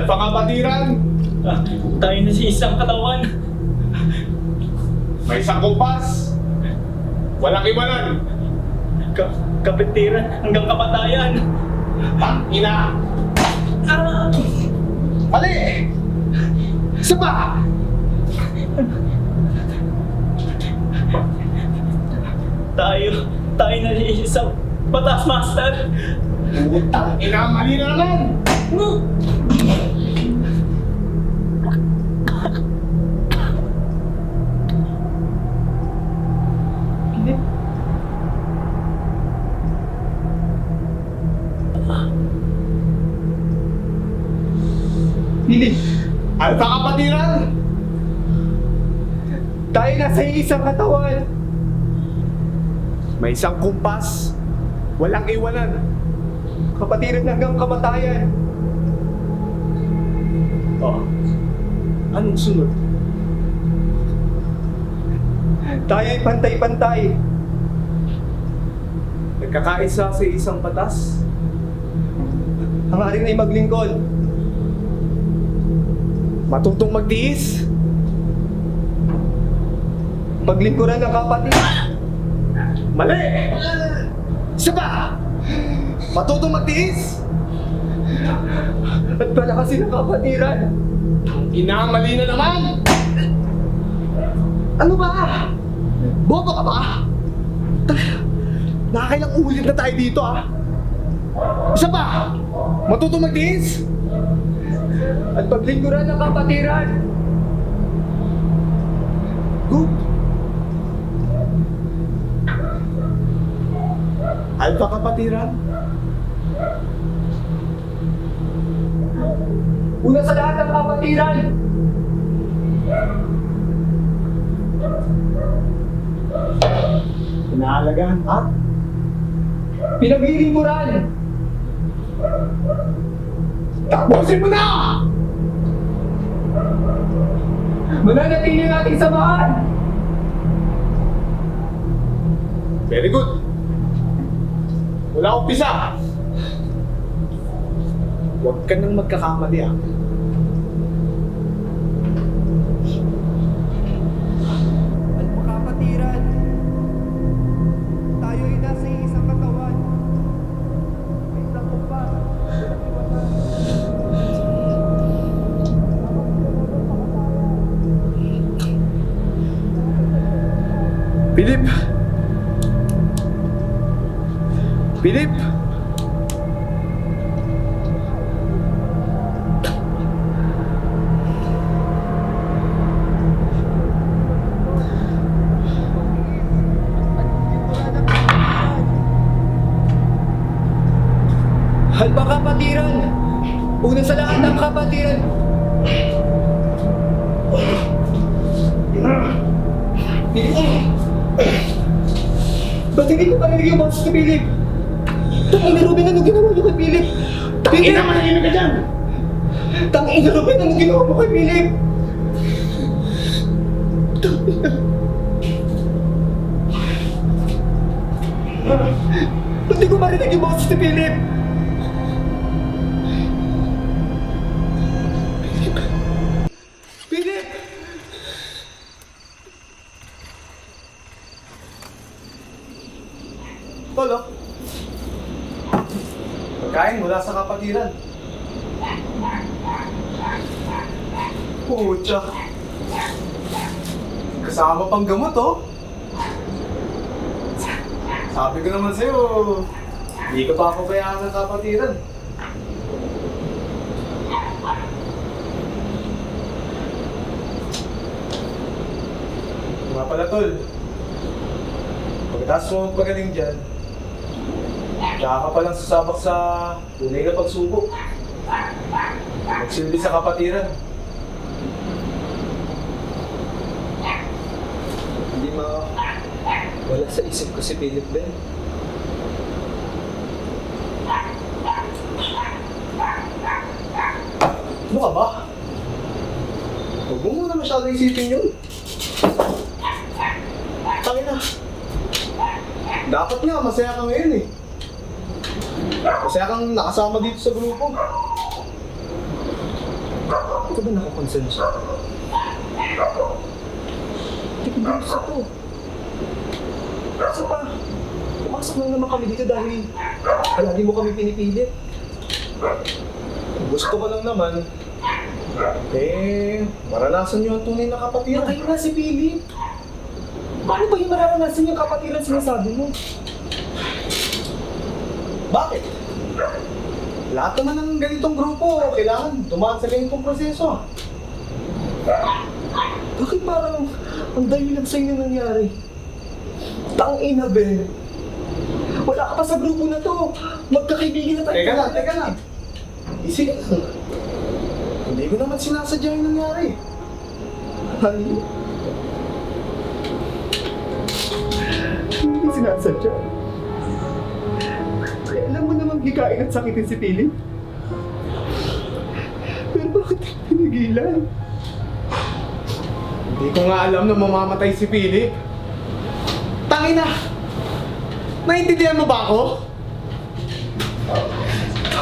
Alpha kapatiran! Tayo na sa isang katawan. May isang kumpas! Walang iwanan! Kapitiran hanggang kamatayan. Tangina! Ah! Mali! Isa pa! Tayo na sa isang batas, Master. Tangina, mali na naman! Philip, Alpha kapatiran! tayo na sa isang katawan. May isang kumpas! Walang iwanan! Kapatiran hanggang kamatayan. Oh. Anong sunod? Tayo ay pantay-pantay. Nagkakaisa sa isang batas? Ang ating ay maglingkod. Matutong magtiis? Paglingkuran ng kapatid. Mali! Isa pa! Matutong magtiis? At palakasin ang kapatiran. Inamali na naman! Ano ba? Bobo ka ba? Nakakailang ulit na tayo dito Isa pa! Matutong magtiis? At paglingkuran ng kapatiran. Good! Alpha kapatiran? Una sa lahat ng kapatiran. Inaalagaan at Pinaglilingkuran. tapusin mo na! Mananatili ang ating samahan. Very good. Mula umpisa. Huwag ka nang magkakamali At kapatiran. Tayo ay nasa isang katawan. May isang kumpas. Philip! Philip! Alpha kapatiran. Una sa lahat ng kapatiran. Ba't hindi ko parinig yung boses ni Philip? Tangin na Ruben, anong ginawa niyo kay Philip? Tangin na manahimik ka dyan! Tangin na Ruben, anong ginawa mo kay Philip? Tangin na. Ba't di ko marinig yung boses ni Philip? Philip! Tolo. Pagkain mula sa kapatiran. Pucha. Kasama pang gamot Sabi ko naman sa'yo, hindi ka pa ako kailangan ng kapatiran. Nga pala tol, pagkatapos mo magpagaling dyan, tsaka ka palang sasabak sa tunay na pagsubok. Magsilbi sa kapatiran. Hindi wala sa isip ko si Philip Ben. Ano ka ba? Huwag mo muna masyado isipin yun. Tangina. Dapat nga, masaya ka ngayon Masaya kang nakasama dito sa grupo. Bakit ka ba nakakonsensya? Hindi ko gusto to. Isa pa, pumasok lang naman kami dito dahil palagi mo kami pinipilit. Gusto ko lang naman, maranasan niyo ang tunay na kapatiran. Patay na si Philip. Paano ba yung mararanasan yung kapatiran sinasabi mo? Bakit? Lahat naman ng ganitong grupo, kailangan dumaan sa ganitong proseso. Bakit parang ang dami lang sa'yo na nangyari? Tangina, Ben. Wala ka pa sa grupo na to. Magkakaibigan na tayo. Teka lang. Isip lang. Hindi ko naman sinasadya yung nangyari. Ay. Hindi sinasadya. Kaya alam mo namang hikain at sakitin si Philip. Pero bakit pinigilan? Hindi ko nga alam na mamamatay si Philip. Tangina! Naintindihan mo ba ako?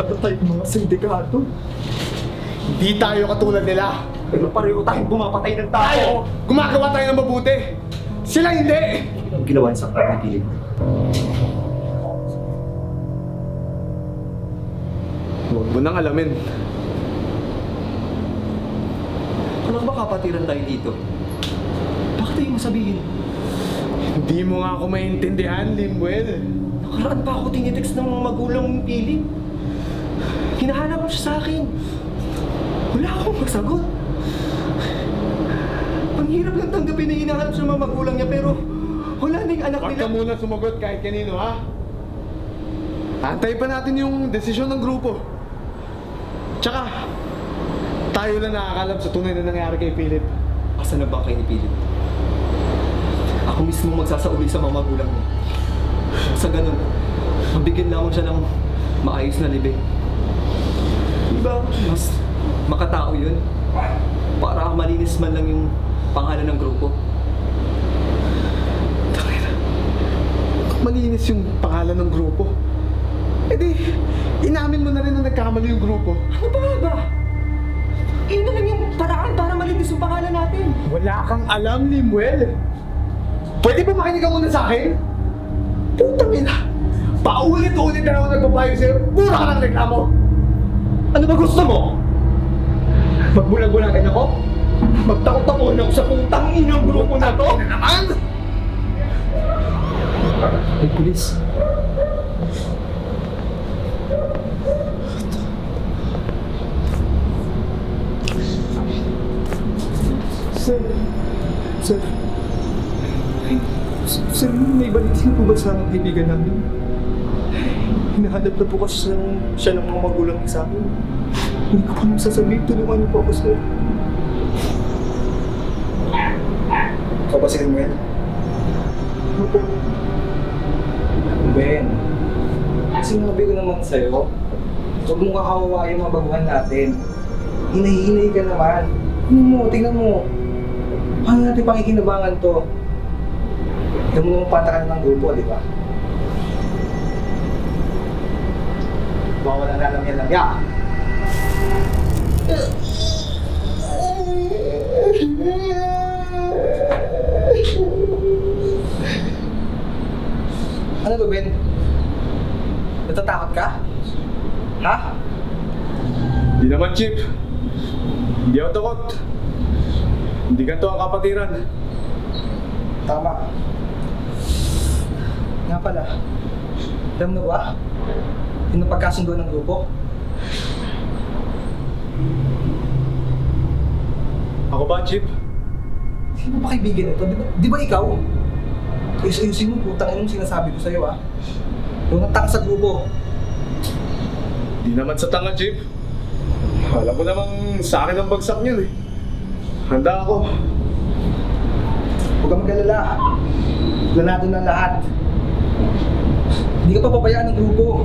Ano tayong mga sindikato? Hindi tayo katulad nila. Pero pareho tayong bumapatay ng tao. Gumagawa tayo ng mabuti. Sila hindi! Ang ginawa sa kanya ni Philip. Huwag mo nang alamin. Alam ba kapatiran tayo dito? Bakit tayo masabihin? Hindi mo nga ako maintindihan, Limuel. Nakaraan pa ako tinitext ng magulang ng Philip. Hinahanap mo siya sa akin. Wala akong masagot. Ang hirap lang tanggapin na hinahanap siya ng mga magulang niya pero wala na yung anak Huwag nila. ka muna sumagot kahit kanino, ha? Antay pa natin yung desisyon ng grupo. Tsaka, tayo lang nakakalam sa tunay na nangyari kay Philip. Asan na ba kayo ni Philip? Ako mismo magsasauli sa mga magulang niya. Sa ganun, mabigyan lamang siya ng maayos na libing. Diba, mas makatao yun? Para malinis man lang yung pangalan ng grupo. Tangina. Malinis yung pangalan ng grupo. E di, inamin mo na rin na nagkamali yung grupo. Ano ba nga ba? Iyon na lang yung paraan para malinis yung pangalan natin. Wala kang alam, Limuel. Pwede ba makinig ka muna sa akin? Putang ina. Paulit-ulit na ako nagpapayo sa'yo. Pura ka ng reklamo. Ano ba gusto mo? Magbulag-bulagan ako? Magtakot-takot ako sa putang inang grupo na to? Ano naman? Ay, pulis. Sir. Sir. Sir, may balitin po ba sa kaibigan namin? Hinahanap na po kasi siya ng mga magulang sa amin. Hindi ko pa naman sasabihin. Tulungan niyo po ako, sir. Ikaw ba si Limuel? Ano po? Ben, sinabi ko naman sa'yo, huwag mong kakawawa yung mga baguhan natin. Hinahinay ka naman. Tingnan mo. Paano natin pakikinabangan to? Tignan mo naman patakalan ng grupo, di ba? Bawal na lang yan lang. Yeah! Ano ba, Ben? Natatakot ka? Ha? Hindi naman, Chip. Hindi ako takot. Hindi ka to ang kapatiran. Tama. Nga pala, alam mo ba? Yung napagkasundo ng grupo? Ako ba, Chip? Sino ba kaibigan ito? Di ba ikaw? Ayusin mo, putang ina mo sinasabi ko sa'yo, ha? Yung nataka sa grupo. Hindi naman sa tanga, Chip. Alam mo namang sa akin ang bagsak niyan eh. Handa ako. Huwag kang mag-alala. Planado na lahat. Hindi ka papabayaan ng grupo.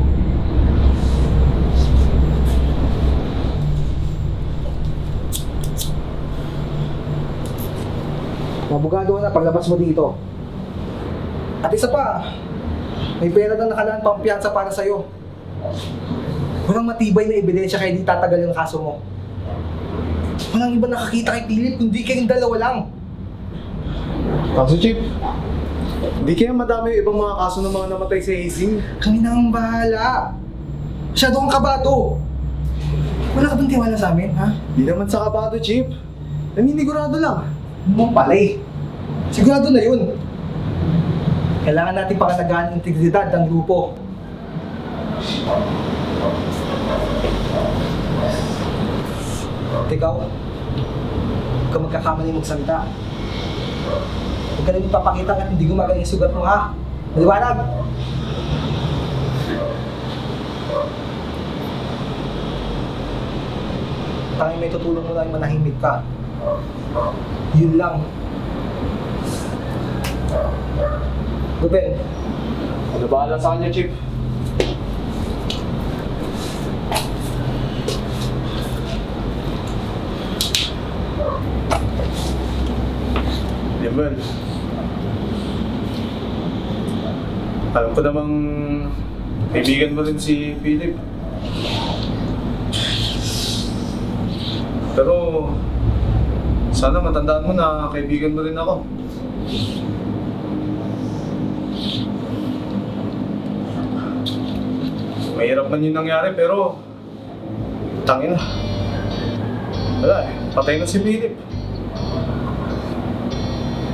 Mabugado ka na paglabas mo dito. At isa pa, may pera na nakalaan pampiyansa para sa'yo. Walang matibay na ebidensya kaya di tatagal yung kaso mo. Walang iba nakakita kay Philip, kundi kayong dalawa lang. Kaso, Chief, hindi kaya madami yung ibang mga kaso ng mga namatay sa hazing. Kami na ang bahala. Masyado kang kabato. Wala ka bang tiwala sa amin, ha? Di naman sa kabado, Chief. Naninigurado lang. Mo pala eh. Sigurado na yun. Kailangan natin pakalagaan ang integridad ng grupo. At ikaw, huwag ka magkakamali magsalita. Huwag ka na ipapakita at hindi gumagaling yung sugat mo, ha? Maliwanag! Tanging may tutulong mo lang yung manahimik ka. Yun lang. Ruben, Ano bahala sa kanya, Chief? Diman. Alam ko namang kaibigan mo rin si Philip. Pero sana matandaan mo na kaibigan mo rin ako. Mahirap man yung nangyari pero tangina. Wala eh, patay na si Philip.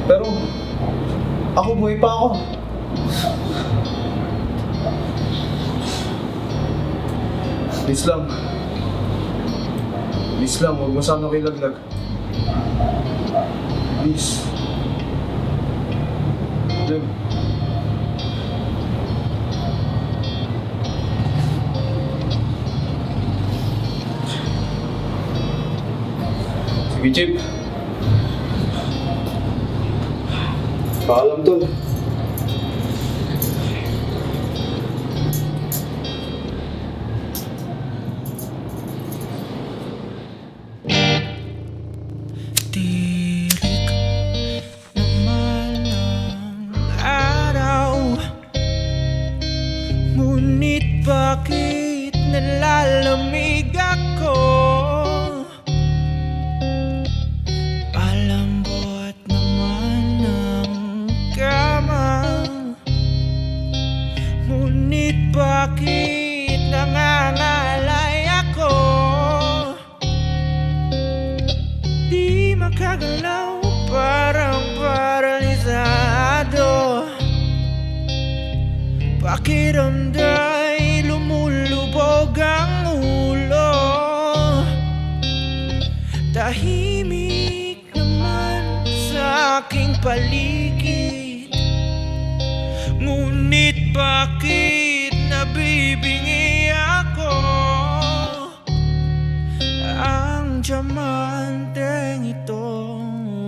Pero ako buhay pa ako. Please lang. Please lang, huwag mo sana kilaglag. Please. Jim. Sige, Chip. Paalam, tol. Tirik naman ang araw, ngunit bakit nalalamig ako? Palambot naman ang kama, ngunit bakit nangangalay ako? Di makagalaw, parang paralisado. Pakiramda'y lumulubog ang ulo. Tahimik naman sa aking paligid, ngunit bakit nabibingi ako? Ang diamanteng ito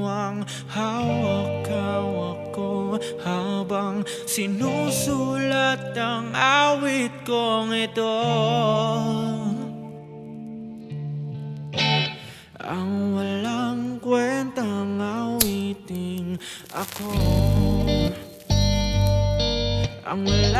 ang hawak-hawak ko habang sinusulat ang awit kong ito. Ang walang kwentang awiting ako, ang walang